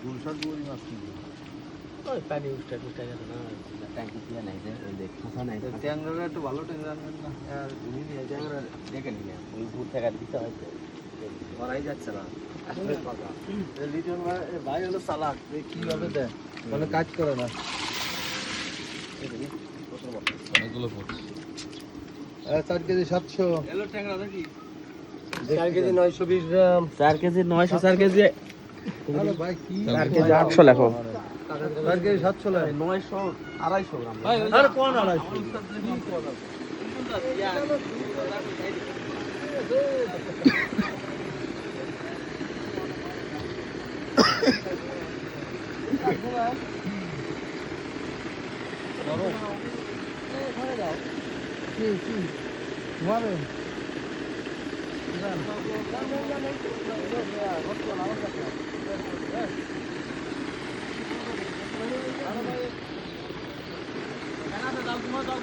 গুলশান গুড়ি মাছ কিনবো। ওই পানি উঠটা গেছে না, ট্যাঙ্কি দিয়ে নাই যে ওই যে খোসা নাই। ট্যাংরা একটু ভালো ট্যাংরা আনবেন না? আর তুমি নিয়ে ট্যাংরা দেখে নিয়ে ওই ভূত টাকা দিতে হয়তো করাই যাচ্ছে না। আসলে কথা লিটন ভাই হলো চালাক, কিভাবে দেয় মানে কাজ করে না। অনেকগুলো পড়ছে। 4 কেজি 700। 4 কেজি 920 গ্রাম, 4 কেজি 900, 4 কেজি আরে ভাই কি 4 কেজি 800 লেখো। 4 কেজি 700 লাগে। 900 250 গ্রাম। আরে কোন 250? দাও